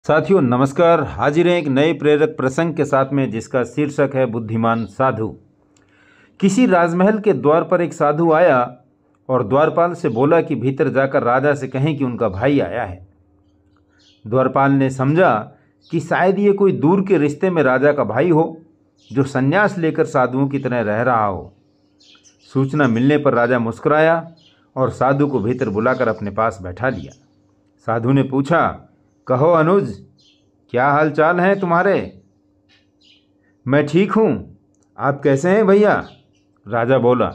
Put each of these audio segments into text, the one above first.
साथियों नमस्कार। हाजिर हैं एक नए प्रेरक प्रसंग के साथ में, जिसका शीर्षक है बुद्धिमान साधु। किसी राजमहल के द्वार पर एक साधु आया और द्वारपाल से बोला कि भीतर जाकर राजा से कहें कि उनका भाई आया है। द्वारपाल ने समझा कि शायद ये कोई दूर के रिश्ते में राजा का भाई हो, जो संन्यास लेकर साधुओं की तरह रह रहा हो। सूचना मिलने पर राजा मुस्कुराया और साधु को भीतर बुलाकर अपने पास बैठा लिया। साधु ने पूछा, कहो अनुज, क्या हाल चाल हैं तुम्हारे? मैं ठीक हूँ, आप कैसे हैं भैया? राजा बोला।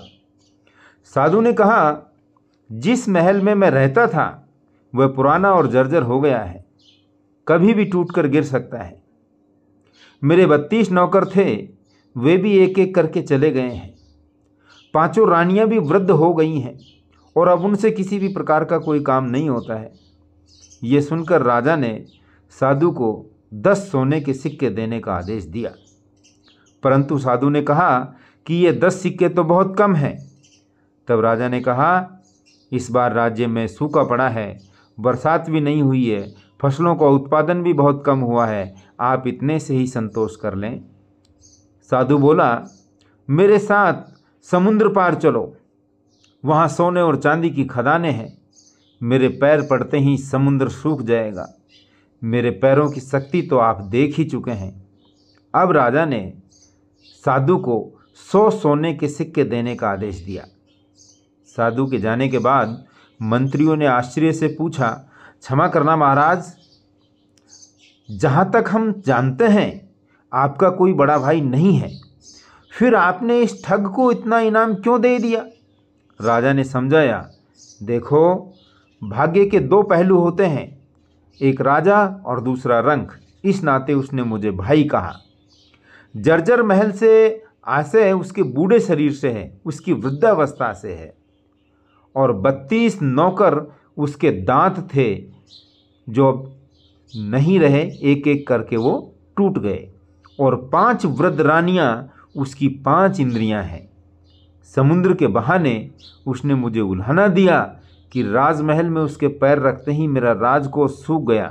साधु ने कहा, जिस महल में मैं रहता था वह पुराना और जर्जर हो गया है, कभी भी टूटकर गिर सकता है। मेरे 32 नौकर थे, वे भी एक एक करके चले गए हैं। 5 रानियां भी वृद्ध हो गई हैं और अब उनसे किसी भी प्रकार का कोई काम नहीं होता है। ये सुनकर राजा ने साधु को 10 सोने के सिक्के देने का आदेश दिया, परंतु साधु ने कहा कि ये 10 सिक्के तो बहुत कम हैं। तब राजा ने कहा, इस बार राज्य में सूखा पड़ा है, बरसात भी नहीं हुई है, फसलों का उत्पादन भी बहुत कम हुआ है, आप इतने से ही संतोष कर लें। साधु बोला, मेरे साथ समुद्र पार चलो, वहाँ सोने और चांदी की खदानें हैं। मेरे पैर पड़ते ही समुद्र सूख जाएगा। मेरे पैरों की शक्ति तो आप देख ही चुके हैं। अब राजा ने साधु को 100 सोने के सिक्के देने का आदेश दिया। साधु के जाने के बाद मंत्रियों ने आश्चर्य से पूछा, क्षमा करना महाराज, जहाँ तक हम जानते हैं आपका कोई बड़ा भाई नहीं है, फिर आपने इस ठग को इतना इनाम क्यों दे दिया? राजा ने समझाया, देखो, भाग्य के 2 पहलू होते हैं, एक राजा और दूसरा रंक। इस नाते उसने मुझे भाई कहा। जर्जर महल से आशय उसके बूढ़े शरीर से है, उसकी वृद्धावस्था से है, और 32 नौकर उसके दांत थे जो अब नहीं रहे, एक एक करके वो टूट गए, और 5 वृद्ध रानियां उसकी 5 इंद्रियां हैं। समुद्र के बहाने उसने मुझे उल्हाना दिया कि राजमहल में उसके पैर रखते ही मेरा राजकोष सूख गया,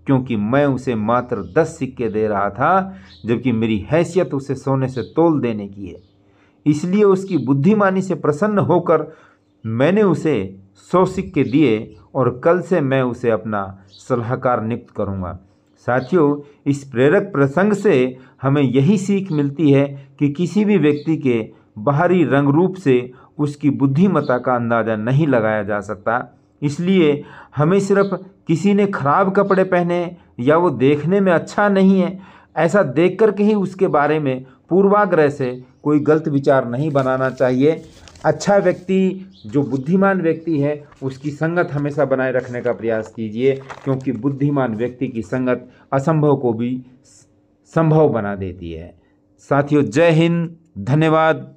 क्योंकि मैं उसे मात्र 10 सिक्के दे रहा था, जबकि मेरी हैसियत उसे सोने से तोल देने की है। इसलिए उसकी बुद्धिमानी से प्रसन्न होकर मैंने उसे 100 सिक्के दिए और कल से मैं उसे अपना सलाहकार नियुक्त करूँगा। साथियों, इस प्रेरक प्रसंग से हमें यही सीख मिलती है कि किसी भी व्यक्ति के बाहरी रंग रूप से उसकी बुद्धिमत्ता का अंदाज़ा नहीं लगाया जा सकता। इसलिए हमें सिर्फ किसी ने खराब कपड़े पहने या वो देखने में अच्छा नहीं है, ऐसा देख कर के ही उसके बारे में पूर्वाग्रह से कोई गलत विचार नहीं बनाना चाहिए। अच्छा व्यक्ति, जो बुद्धिमान व्यक्ति है, उसकी संगत हमेशा बनाए रखने का प्रयास कीजिए, क्योंकि बुद्धिमान व्यक्ति की संगत असंभव को भी संभव बना देती है। साथियों, जय हिंद, धन्यवाद।